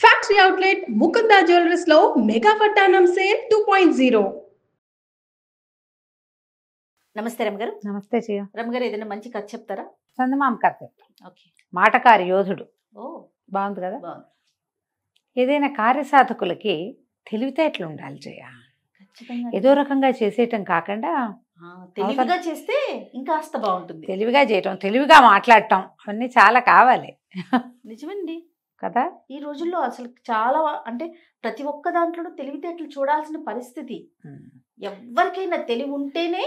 Factory outlet Mukunda jewellers లో mega వడ్డానం sale 2.0. నమస్తే రమగారు. నమస్తే చెయ్య. రమగారు, ఏదైనా మంచి కథ చెప్తారా? చందమామ కథ చెప్తా. ఓకే. మాటకారి యోధుడు. ఓ, బాగుంది కదా. బాగుంది. ఏదైనా కార్యసాధకులకి తెలివితేటలు ఉండాలి చెయ్య. ఖచ్చితంగా ఏదో రకంగా చేసేయటం కాకుండా తెలివిగా చేస్తే ఇంకాస్త బాగుంటుంది. తెలివిగా చేయటం, తెలివిగా మాట్లాడటం అవన్నీ చాలా కావాలి నిజమండి కదా. ఈ రోజుల్లో అసలు చాలా అంటే ప్రతి ఒక్క దాంట్లో తెలివితేటలు చూడాల్సిన పరిస్థితి. ఎవరికైనా తెలివి ఉంటేనే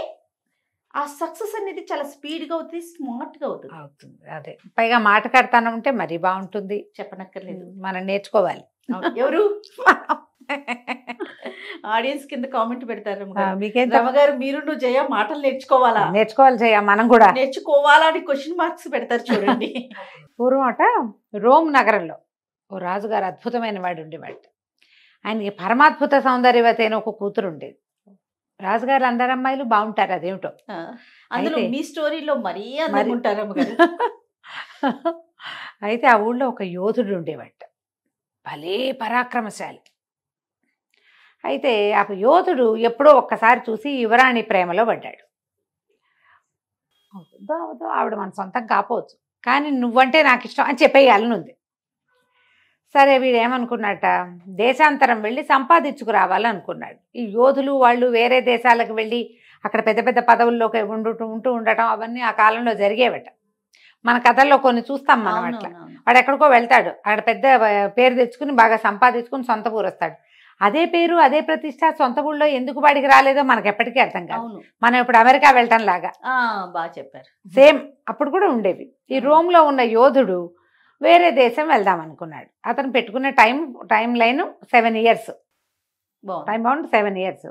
ఆ సక్సెస్ అనేది చాలా స్పీడ్గా అవుతుంది, స్మార్ట్గా అవుతుంది. అదే పైగా మాటకాడతానం ఉంటే మరీ బాగుంటుంది. చెప్పనక్కర్లేదు, మనం నేర్చుకోవాలి. ఎవరు ఆడియన్స్ కింద కామెంట్ పెడతారు, మీకేం రమగారు మీరు నువ్వు జయ మాటలు నేర్చుకోవాలా చెయ్య, మనం కూడా నేర్చుకోవాలా అని క్వశ్చన్ మార్క్స్ పెడతారు చూడండి. పూర్వం అట రోమ్ నగరంలో ఓ రాజుగారు అద్భుతమైన వాడు ఉండేవాడు. ఆయనకి పరమాద్భుత సౌందర్యవతి అయిన ఒక కూతురు ఉండేది. రాజుగారు అందరు అమ్మాయిలు బాగుంటారు, అదేమిటో. అందులో మీ స్టోరీలో మరీ అందరుంటారు అమ్మగారు. అయితే ఆ ఊళ్ళో ఒక యోధుడు ఉండేవాడు, భలే పరాక్రమశాలి. అయితే ఆ యోధుడు ఎప్పుడో ఒక్కసారి చూసి యువరాణి ప్రేమలో పడ్డాడు. అవుతుందో అవుదో, ఆవిడ మన సొంతం కాపోవచ్చు, కానీ నువ్వంటే నాకు ఇష్టం అని చెప్పేయాలని ఉంది. సరే, వీడు ఏమనుకున్నట్ట, దేశాంతరం వెళ్ళి సంపాదించుకురావాలనుకున్నాడు. ఈ యోధులు వాళ్ళు వేరే దేశాలకు వెళ్ళి అక్కడ పెద్ద పెద్ద పదవుల్లోకి ఉంటూ ఉండటం అవన్నీ ఆ కాలంలో జరిగేవట. మన కథల్లో కొన్ని చూస్తాం మనం. అట్లా వాడు ఎక్కడికో వెళ్తాడు, అక్కడ పెద్ద పేరు తెచ్చుకుని బాగా సంపాదించుకుని సొంత ఊరు వస్తాడు. అదే పేరు అదే ప్రతిష్ట సొంత ఊళ్ళో ఎందుకు వాడికి రాలేదో మనకు ఎప్పటికీ అర్థం కాదు. మనం ఇప్పుడు అమెరికా వెళ్ళటం లాగా. బాగా చెప్పారు. సేమ్ అప్పుడు కూడా ఉండేవి. ఈ రోమ్లో ఉన్న యోధుడు వేరే దేశం వెళ్దాం అనుకున్నాడు. అతను పెట్టుకున్న time line 7 years, time bound 7 years.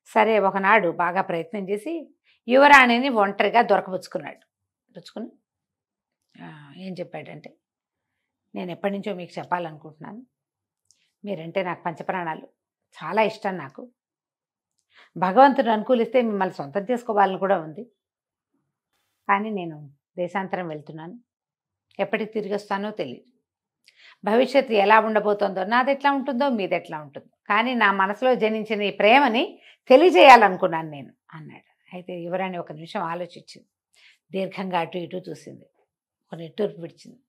సరే, ఒకనాడు బాగా ప్రయత్నం చేసి యువరాణిని ఒంటరిగా దొరకపుచ్చుకుని ఏం చెప్పాడంటే, నేను ఎప్పటి నుంచో మీకు చెప్పాలనుకుంటున్నాను, మీరంటే నాకు పంచప్రాణాలు, చాలా ఇష్టం నాకు. భగవంతుడు అనుకూలిస్తే మిమ్మల్ని సొంతం చేసుకోవాలని కూడా ఉంది. కానీ నేను దేశాంతరం వెళ్తున్నాను, ఎప్పటికి తిరిగి వస్తానో తెలియదు. భవిష్యత్తు ఎలా ఉండబోతుందో, నాది ఎట్లా ఉంటుందో మీది ఎట్లా ఉంటుందో, కానీ నా మనసులో జనించిన ఈ ప్రేమని తెలియజేయాలనుకున్నాను నేను అన్నాడు. అయితే యువరాణి ఒక నిమిషం ఆలోచించింది, దీర్ఘంగా అటు ఇటు చూసింది, ఒక నిట్టూర్పు విడిచింది.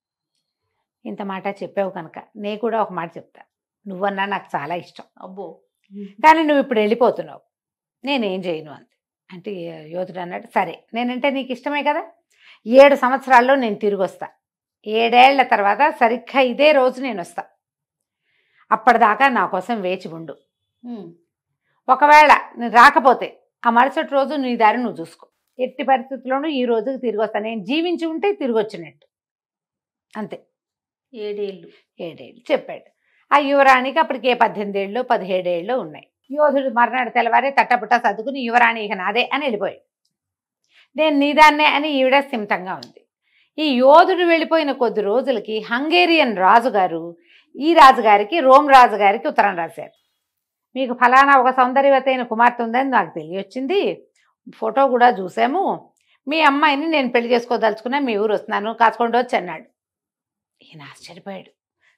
ఇంత మాట చెప్పావు కనుక నేను కూడా ఒక మాట చెప్తా. నువ్వన్నా నాకు చాలా ఇష్టం, అబ్బో, కానీ నువ్వు ఇప్పుడు వెళ్ళిపోతున్నావు, నేనేం చేయను అంతే. అంటే యోధుడు అన్నాడు, సరే నేనంటే నీకు ఇష్టమే కదా, 7 సంవత్సరాల్లో నేను తిరిగి వస్తా. 7 ఏళ్ల తర్వాత సరిగ్గా ఇదే రోజు నేను వస్తా. అప్పటిదాకా నా కోసం వేచి ఉండు. ఒకవేళ నేను రాకపోతే ఆ మరుసటి రోజు నీ దారి నువ్వు చూసుకో. ఎట్టి పరిస్థితుల్లోనూ ఈ రోజుకి తిరిగి వస్తా. నేను జీవించి ఉంటే తిరిగి వచ్చినట్టు, అంతే. 7 ఏళ్ళు చెప్పాడు. ఆ యువరాణికి అప్పటికే 18 ఏళ్ళు 17 ఏళ్ళు ఉన్నాయి. యోధుడు మర్నాడు తెల్లవారే తట్టపుట్ట సర్దుకుని యువరాణి ఇక నాదే అని వెళ్ళిపోయాడు. నేను నీదాన్నే అని ఈవిడ సిమితంగా ఉంది. ఈ యోధుడు వెళ్ళిపోయిన కొద్ది రోజులకి హంగేరియన్ రాజుగారు ఈ రాజుగారికి, రోమ్ రాజుగారికి ఉత్తరం రాశారు. మీకు ఫలానా ఒక సౌందర్యవతి అయిన కుమార్తె ఉందని నాకు తెలియొచ్చింది, ఫోటో కూడా చూసాము, మీ అమ్మాయిని నేను పెళ్లి చేసుకోదలుచుకున్నా, మీ ఊరు వస్తున్నాను, కాచుకొని వచ్చి అన్నాడు. ఈయన ఆశ్చర్యపోయాడు,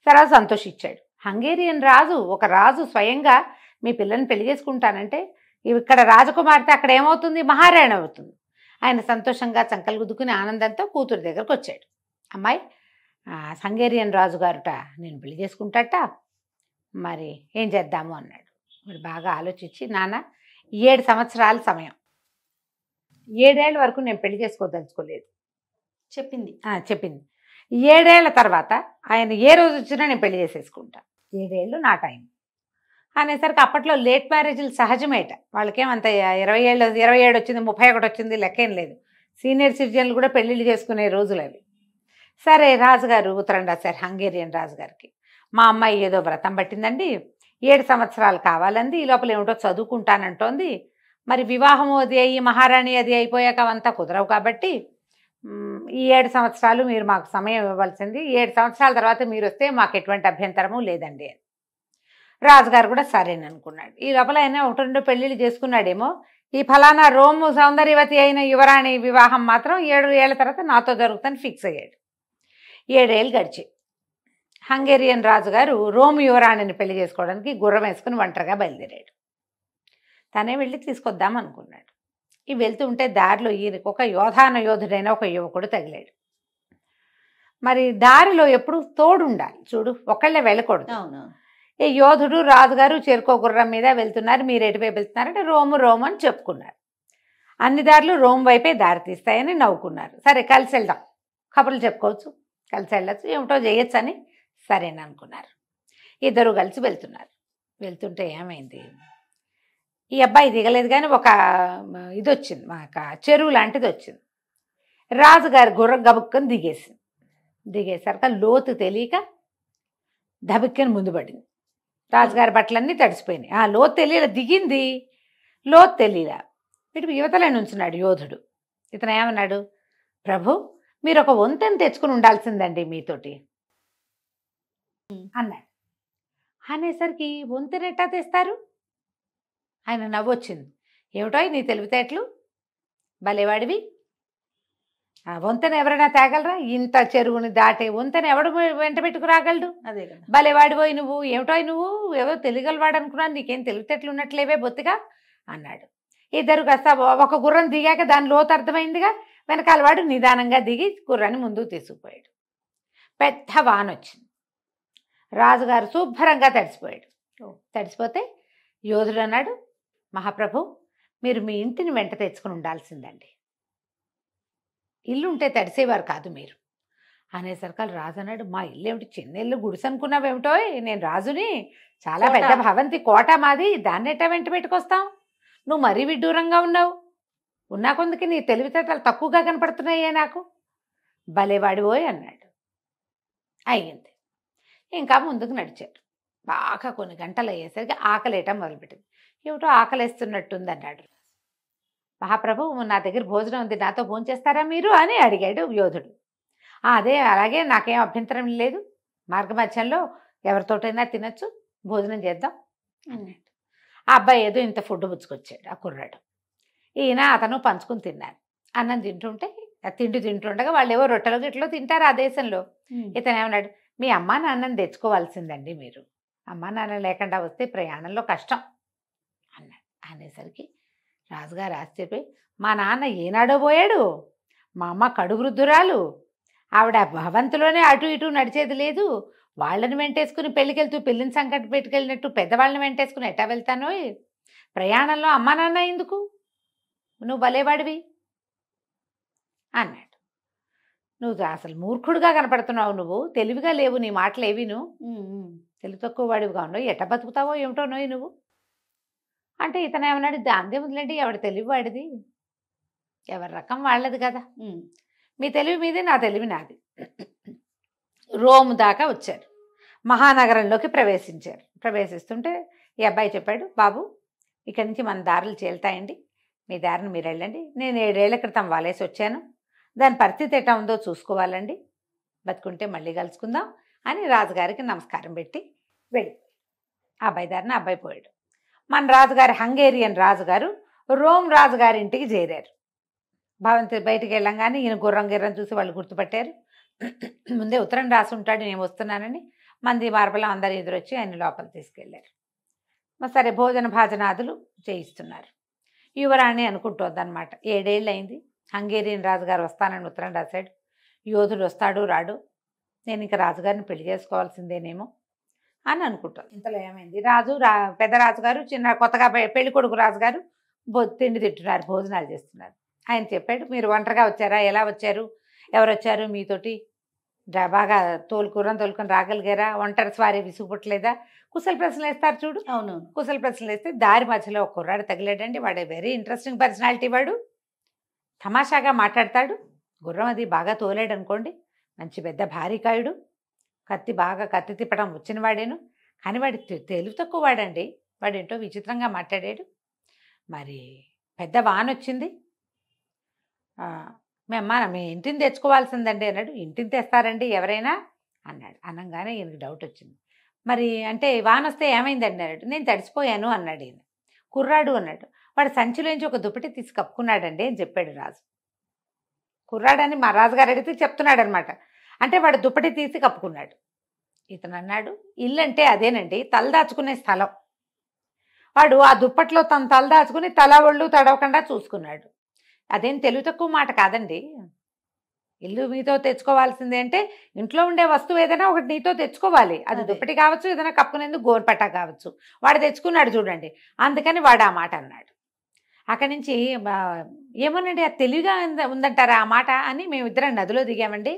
తర్వాత సంతోషించాడు. హంగేరియన్ రాజు, ఒక రాజు స్వయంగా మీ పిల్లని పెళ్లి చేసుకుంటానంటే ఇక్కడ రాజకుమార్తె అక్కడ ఏమవుతుంది, మహారాణి అవుతుంది. ఆయన సంతోషంగా చంకలు గుద్దుకుని ఆనందంతో కూతురు దగ్గరకు వచ్చాడు. అమ్మాయి, హంగేరియన్ రాజుగారుట నేను పెళ్లి చేసుకుంటాట, మరి ఏం చేద్దాము అన్నాడు. మరి బాగా ఆలోచించి, నాన్న 7 సంవత్సరాల సమయం, 7 ఏళ్ళ వరకు నేను పెళ్లి చేసుకోదలుచుకోలేదు చెప్పింది. 7 ఏళ్ల తర్వాత ఆయన ఏ రోజు వచ్చినా నేను పెళ్లి చేసేసుకుంటా, 7 ఏళ్ళు నా టైం అనేసరికి అప్పట్లో లేట్ మ్యారేజ్లు సహజమేట. వాళ్ళకేమంత 27 వచ్చింది 31 వచ్చింది లెక్కేం లేదు. సీనియర్ సిటిజన్లు కూడా పెళ్ళిళ్ళు చేసుకునే రోజులు అవి. సరే, రాజుగారు ఉత్తరం రాశారు హంగేరియన్ రాజుగారికి. మా అమ్మాయి ఏదో వ్రతం పట్టిందండి, 7 సంవత్సరాలు కావాలంది, ఈ లోపల ఏమిటో చదువుకుంటానంటోంది, మరి వివాహం అది అయ్యి మహారాణి అది అయిపోయాక అవంతా కుదరవు, కాబట్టి ఈ 7 సంవత్సరాలు మీరు మాకు సమయం ఇవ్వవలసింది, 7 సంవత్సరాల తర్వాత మీరు వస్తే మాకు ఎటువంటి అభ్యంతరము లేదండి అని. రాజుగారు కూడా సరేననుకున్నాడు. ఈ లోపల ఆయన 1-2 పెళ్ళిళ్ళు చేసుకున్నాడేమో. ఈ ఫలానా రోము సౌందర్యవతి అయిన యువరాణి వివాహం మాత్రం 7 ఏళ్ల తర్వాత నాతో జరుగుతుందని ఫిక్స్ అయ్యాడు. 7 ఏళ్ళు గడిచాయి. హంగేరియన్ రాజుగారు రోమ్ యువరాణిని పెళ్లి చేసుకోవడానికి గుర్రం వేసుకుని ఒంటరిగా బయలుదేరాడు. తనే వెళ్ళి తీసుకొద్దాం అనుకున్నాడు. ఈ వెళ్తూ ఉంటే దారిలో ఈయనకు ఒక యోధుడైన ఒక యువకుడు తగిలాడు. మరి దారిలో ఎప్పుడు తోడు ఉండాలి చూడు, ఒకళ్ళే వెళ్ళకూడదు. అవును. ఈ యోధుడు రాజుగారు చేరుకో గుర్రం మీద వెళ్తున్నారు. మీరు ఎటువైపు వెళ్తున్నారంటే రోమ్ అని చెప్పుకున్నారు. అన్ని దారులు రోమ్ వైపే దారి తీస్తాయని నవ్వుకున్నారు. సరే కలిసి వెళ్దాం, కబుర్లు చెప్పుకోవచ్చు, కలిసి వెళ్ళచ్చు, ఏమిటో చేయొచ్చు అని సరేననుకున్నారు. ఇద్దరు కలిసి వెళ్తున్నారు. వెళ్తుంటే ఏమైంది, ఈ అబ్బాయి దిగలేదు కానీ ఒక ఇది వచ్చింది, ఒక చెరువు లాంటిది వచ్చింది. రాజుగారి గుర్రం గబుక్కని దిగేసరికి లోతు తెలియక దబిక్కని ముందు పడింది. రాజుగారి బట్టలన్నీ తడిసిపోయినాయి. ఆ లోతు తెలియలే, దిగింది లోతు తెలియలే. ఇటు యువతలే నుంచున్నాడు యోధుడు. ఇతను ఏమన్నాడు, ప్రభు మీరు ఒక వంతెన తెచ్చుకుని ఉండాల్సిందండి మీతోటి అన్నాడు. అనేసరికి వంతెన ఎట్టా తెస్తారు? ఆయన నవ్వొచ్చింది. ఏమిటో నీ తెలివితేటలు, భలేవాడివి, వంతెన ఎవరైనా తేగలరా? ఇంత చెరువుని దాటే వంతెన ఎవడు వెంట పెట్టుకు రాగలడు? అదే కదా. భలేవాడిపోయి నువ్వు, ఏమిటో నువ్వు ఎవరో తెలియగలవాడు అనుకున్నాను, నీకేం తెలివితేటలు ఉన్నట్లేవే బొత్తిగా అన్నాడు. ఇద్దరు కాస్త ఒక గుర్రం దిగాక దాని లోతు అర్థమైందిగా. వెనకాల వాడు నిదానంగా దిగి గుర్రాన్ని ముందుకు తీసుకుపోయాడు. పెద్ద వాన వచ్చింది. రాజుగారు శుభ్రంగా తడిసిపోయాడు. తడిసిపోతే యోధుడు అన్నాడు, మహాప్రభు మీరు మీ ఇంటిని వెంట తెచ్చుకుని ఉండాల్సిందండి, ఇల్లు ఉంటే తడిసేవారు కాదు మీరు అనేసరికి రాజు అన్నాడు, మా ఇల్లు ఏమిటి చిన్న ఇల్లు, గుడిసె అనుకున్నావేమిటో, నేను రాజుని, చాలా పెద్ద భవంతి కోట మాది, దాన్ని ఎట్టా వెంట పెట్టుకొస్తాం, నువ్వు మరీ విడ్డూరంగా ఉన్నావు, ఉన్నా కొందుకి నీ తెలివితేటలు తక్కువగా కనపడుతున్నాయే నాకు, భలేవాడిపోయి అన్నాడు. అయ్యింది. ఇంకా ముందుకు నడిచాడు. బాగా కొన్ని గంటలు అయ్యేసరికి ఆకలేయటం మొదలుపెట్టింది. ఏమిటో ఆకలేస్తున్నట్టుంది అన్నాడు. మహాప్రభు నా దగ్గర భోజనం ఉంది, నాతో భోంచేస్తారా మీరు అని అడిగాడు యోధుడు. అదే అలాగే, నాకేం అభ్యంతరం లేదు, మార్గమధ్యంలో ఎవరితోటైనా తినచ్చు, భోజనం చేద్దాం అన్నాడు. ఆ అబ్బాయి ఏదో ఇంత ఫుడ్ పుచ్చుకొచ్చాడు, ఆ కుర్రాడు. ఈయన అతను పంచుకుని తిన్నారు. అన్నం తింటుంటే, తిండి తింటుండగా వాళ్ళు ఏవో రొట్టెలో గిట్లో తింటారు ఆ దేశంలో. ఇతను ఏమన్నాడు, మీ అమ్మా నాన్నని తెచ్చుకోవాల్సిందండి మీరు, అమ్మా నాన్న లేకుండా వస్తే ప్రయాణంలో కష్టం అన్నాడు. అనేసరికి రాజుగారు ఆశ్చర్యపోయి, మా నాన్న ఏనాడో పోయాడు, మా అమ్మ కడువృద్ధురాలు, ఆవిడ భవంతిలోనే అటు ఇటు నడిచేది లేదు, వాళ్ళని వెంటేసుకుని పెళ్ళికెళ్తూ పెళ్ళిని సంకట పెట్టుకెళ్ళినట్టు పెద్దవాళ్ళని వెంటేసుకుని ఎట్టా వెళ్తానో, ప్రయాణంలో అమ్మా నాన్న ఎందుకు, నువ్వు భలేవాడివి అన్నాడు. నువ్వు అసలు మూర్ఖుడుగా కనపడుతున్నావు, నువ్వు తెలివిగా లేవు, నీ మాటలు ఏవిను, తెలివి తక్కువ వాడివిగా ఉన్నావు, ఎట్ట బతుకుతావో ఏమిటో నోయి నువ్వు అంటే. ఇతను ఏమన్నాడు, దాందే వదిలేండి, ఎవడి తెలివి వాడిది, ఎవరి రకం వాళ్ళది కదా, మీ తెలివి మీదే, నా తెలివి నాది. రోమ్ దాకా వచ్చారు, మహానగరంలోకి ప్రవేశించారు. ప్రవేశిస్తుంటే ఈ అబ్బాయి చెప్పాడు, బాబు ఇక్కడి నుంచి మన దారులు చేలుతాయండి, మీ దారిని మీరు వెళ్ళండి, నేను 7 ఏళ్ల క్రితం వాలేసి వచ్చాను, దాని పరిస్థితి ఎట్లా ఉందో చూసుకోవాలండి, బతుకుంటే మళ్ళీ కలుసుకుందాం అని రాజుగారికి నమస్కారం పెట్టి వెళ్ళిపోయాడు. ఆ అబ్బాయి దారిని అబ్బాయి పోయాడు. మన రాజుగారి హంగేరియన్ రాజుగారు రోమ్ రాజుగారి ఇంటికి చేరారు. భవంతి బయటికి వెళ్ళంగానే ఈయన గుర్రం చూసి వాళ్ళు గుర్తుపట్టారు. ముందే ఉత్తరం రాసి ఉంటాడు నేను వస్తున్నానని. మంది మార్బలం అందరు ఎదురొచ్చి ఆయన లోపల తీసుకెళ్లారు. సరే భోజన భాజనాదులు చేయిస్తున్నారు. యువరాణి అనుకుంటోందనమాట. 7 ఏళ్ళు అయింది, హంగేరియన్ రాజుగారు వస్తానని ఉత్తరం రాశాడు, యోధుడు వస్తాడు రాడు, నేను ఇంకా రాజుగారిని పెళ్లి చేసుకోవాల్సిందేనేమో అని అనుకుంటాను. ఇంతలో ఏమైంది, పెద్ద రాజుగారు చిన్న కొత్తగా పెళ్లి కొడుకు రాజుగారు తిండి తింటున్నారు, భోజనాలు చేస్తున్నారు. ఆయన చెప్పాడు, మీరు ఒంటరిగా వచ్చారా, ఎలా వచ్చారు, ఎవరు వచ్చారు మీతోటి, బాగా తోలుకొని రాగలిగారా, ఒంటరి స్వారీ విసుగుపట్టలేదా, కుశల ప్రశ్నలు వేస్తారు చూడు. అవును. కుశల ప్రశ్నలు వేస్తే దారి మధ్యలో ఒక కుర్రాడు తగిలాడండి. వాడు వెరీ ఇంట్రెస్టింగ్ పర్సనాలిటీ, వాడు తమాషాగా మాట్లాడతాడు, గుర్రం అది బాగా తోలాడు అనుకోండి, మంచి పెద్ద భారీకాయుడు, కత్తి తిప్పడం వచ్చిన వాడేను, కానీ వాడి తెలివి తక్కువ వాడండి. వాడేంటో విచిత్రంగా మాట్లాడాడు. మరి పెద్ద వాన వచ్చింది, మీ ఇంటిని తెచ్చుకోవాల్సిందండి అన్నాడు. ఇంటిని తెస్తారండి ఎవరైనా అన్నాడు. అనగానే ఈయనకి డౌట్ వచ్చింది. మరి అంటే వాన వస్తే ఏమైందండి అన్నాడు. నేను తడిసిపోయాను అన్నాడు ఈయన. కుర్రాడు అన్నాడు. వాడు సంచిలోంచి ఒక దుప్పటి తీసి కప్పుకున్నాడండి అని చెప్పాడు రాజు. కుర్రాడని మా రాజుగారు అడిగితే చెప్తున్నాడు అనమాట. అంటే వాడు దుప్పటి తీసి కప్పుకున్నాడు. ఇతను అన్నాడు, ఇల్లు అంటే అదేనండి, తలదాచుకునే స్థలం. వాడు ఆ దుప్పట్లో తను తలదాచుకుని తల ఒళ్ళు తడవకుండా చూసుకున్నాడు. అదేం తెలివి తక్కువ మాట కాదండి. ఇల్లు మీతో తెచ్చుకోవాల్సిందే అంటే ఇంట్లో ఉండే వస్తువు ఏదైనా ఒకటి నీతో తెచ్చుకోవాలి. అది అదే. దుప్పటి కావచ్చు, ఏదైనా కప్పుకునేందుకు గోరుపట్ట కావచ్చు. వాడు తెచ్చుకున్నాడు చూడండి, అందుకని వాడు ఆ మాట అన్నాడు. అక్కడి నుంచి ఏమోనండి, అది తెలివిగా ఉందంటారా ఆ మాట అని మేమిద్దరం నదిలో దిగామండి.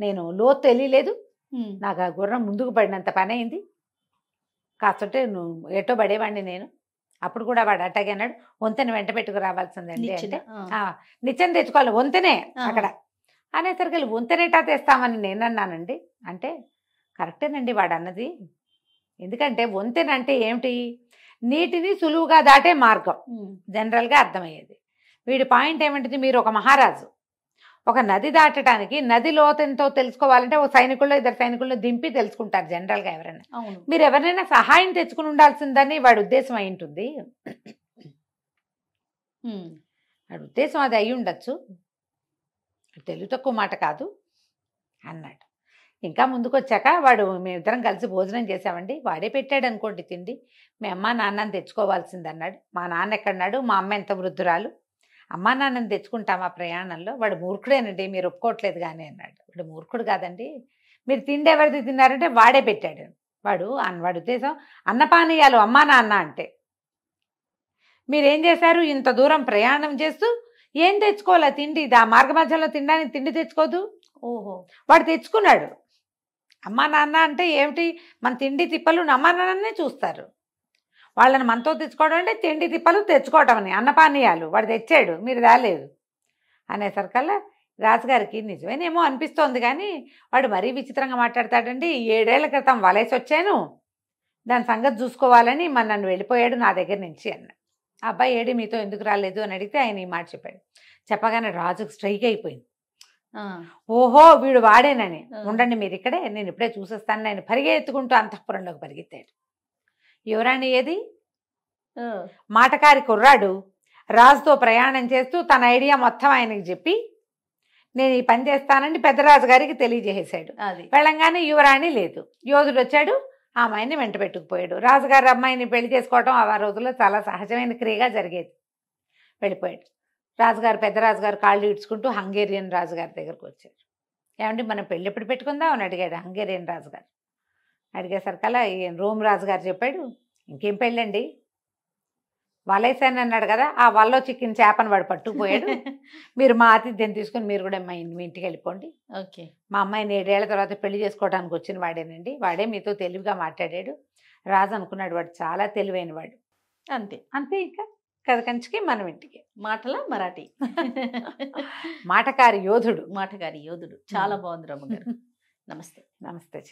నేను లోతు తెలియలేదు, నాకు ఆ గుర్రం ముందుకు పడినంత పని అయింది. కాస్తుంటే నువ్వు ఎటో పడేవాడిని నేను. అప్పుడు కూడా వాడు అట్టాగే అన్నాడు, వంతెన వెంట పెట్టుకు రావాల్సిందండి అంటే నిత్యం తెచ్చుకోవాలి వంతెనే అక్కడ అనేసరికి వంతెనేటా తెస్తామని నేను అన్నానండి. అంటే కరెక్టేనండి వాడు అన్నది. ఎందుకంటే వంతెన అంటే ఏమిటి, నీటిని సులువుగా దాటే మార్గం జనరల్గా అర్థమయ్యేది. వీడి పాయింట్ ఏమిటిది, మీరు ఒక మహారాజు, ఒక నది దాటడానికి నది లోతెంతో తెలుసుకోవాలంటే ఒక సైనికుల్లో ఇద్దరు సైనికుల్లో దింపి తెలుసుకుంటారు జనరల్గా ఎవరైనా. మీరు ఎవరైనా సహాయం తెచ్చుకుని ఉండాల్సిందని వాడి ఉద్దేశం అయి ఉంటుంది. వాడి ఉద్దేశం అది అయి ఉండొచ్చు, తెలుగు తక్కువ మాట కాదు అన్నాడు. ఇంకా ముందుకు వచ్చాక వాడు మేమిద్దరం కలిసి భోజనం చేసామండి. వాడే పెట్టాడు అనుకోండి తిండి. మీ అమ్మ నాన్నని తెచ్చుకోవాల్సింది అన్నాడు. మా నాన్న ఎక్కడన్నాడు, మా అమ్మ ఎంత వృద్ధురాలు, అమ్మా నాన్నని తెచ్చుకుంటామా ప్రయాణంలో, వాడు మూర్ఖుడేనండి మీరు ఒప్పుకోవట్లేదు కానీ అన్నాడు. వాడు మూర్ఖుడు కాదండి, మీరు తిండి ఎవరిది తిన్నారంటే వాడే పెట్టాడు. వాడి ఉద్దేశం అన్నపానీయాలు అమ్మా నాన్న అంటే. మీరేం చేశారు, ఇంత దూరం ప్రయాణం చేస్తూ ఏం తెచ్చుకోవాలా తిండి, ఆ మార్గ మధ్యలో తినడానికి తిండి తెచ్చుకోదు. ఓహో, వాడు తెచ్చుకున్నాడు. అమ్మా నాన్న అంటే ఏమిటి, మన తిండి తిప్పలు అమ్మా నాన్ననే చూస్తారు. వాళ్ళని మనతో తెచ్చుకోవడం అంటే తిండి తిప్పలు తెచ్చుకోవటం అని, అన్నపానీయాలు వాడు తెచ్చాడు మీరు రాలేదు అనేసరికల్లా రాజుగారికి నిజమేనేమో అనిపిస్తోంది కానీ వాడు మరీ విచిత్రంగా మాట్లాడతాడండి. 7 ఏళ్ల క్రితం వలేసి వచ్చాను, దాని సంగతి చూసుకోవాలని నన్ను వెళ్ళిపోయాడు నా దగ్గర నుంచి అన్న. ఆ అబ్బాయి ఏడి మీతో ఎందుకు రాలేదు అని అడిగితే ఆయన ఈ మాట చెప్పాడు. చెప్పగానే రాజుకు స్ట్రైక్ అయిపోయింది. ఓహో వీడు వాడేనని. ఉండండి మీరు ఇక్కడే, నేను ఇప్పుడే చూసేస్తాను. ఆయన పరిగెత్తుకుంటూ అంతఃపురంలోకి పరిగెత్తాడు. యువరాణి ఏది, మాటకారి కుర్రాడు రాజుతో ప్రయాణం చేస్తూ తన ఐడియా మొత్తం ఆయనకి చెప్పి నేను ఈ పని చేస్తానని పెద్దరాజు గారికి తెలియజేసాడు. వెళ్ళంగానే యువరాణి లేదు, యోధుడు వచ్చాడు, ఆ అమ్మాయిని వెంట పెట్టుకుపోయాడు. రాజుగారి అమ్మాయిని పెళ్లి చేసుకోవటం ఆ రోజుల్లో చాలా సహజమైన క్రియగా జరిగేది. వెళ్ళిపోయాడు. రాజుగారు పెద్దరాజుగారు కాళ్ళు ఇడ్చుకుంటూ హంగేరియన్ రాజుగారి దగ్గరకు వచ్చారు. ఏమంటే మనం పెళ్ళి ఎప్పుడు పెట్టుకుందాం అని అడిగాడు హంగేరియన్ రాజుగారు. అడిగేసరికల్లా రోమ్ రాజుగారు చెప్పాడు, ఇంకేం పెళ్ళండి, వలేసాను అన్నాడు కదా, ఆ వలలో చిక్కిన చేపను వాడు పట్టుకుపోయాడు. మీరు మా ఆతిథ్యం తీసుకుని మీరు కూడా మీ ఇంటికి వెళ్ళిపోండి. ఓకే, మా అమ్మాయిని 7 ఏళ్ల తర్వాత పెళ్లి చేసుకోవడానికి వచ్చిన వాడేనండి, వాడే మీతో తెలివిగా మాట్లాడాడు. రాజు అనుకున్నాడు వాడు చాలా తెలివైన వాడు. అంతే అంతే, ఇంకా కథ కంచికి మనం ఇంటికి. మాటల మరాఠీ మాటకారి యోధుడు. మాటకారి యోధుడు చాలా బాగుంది రమ్మగారు. నమస్తే. నమస్తే.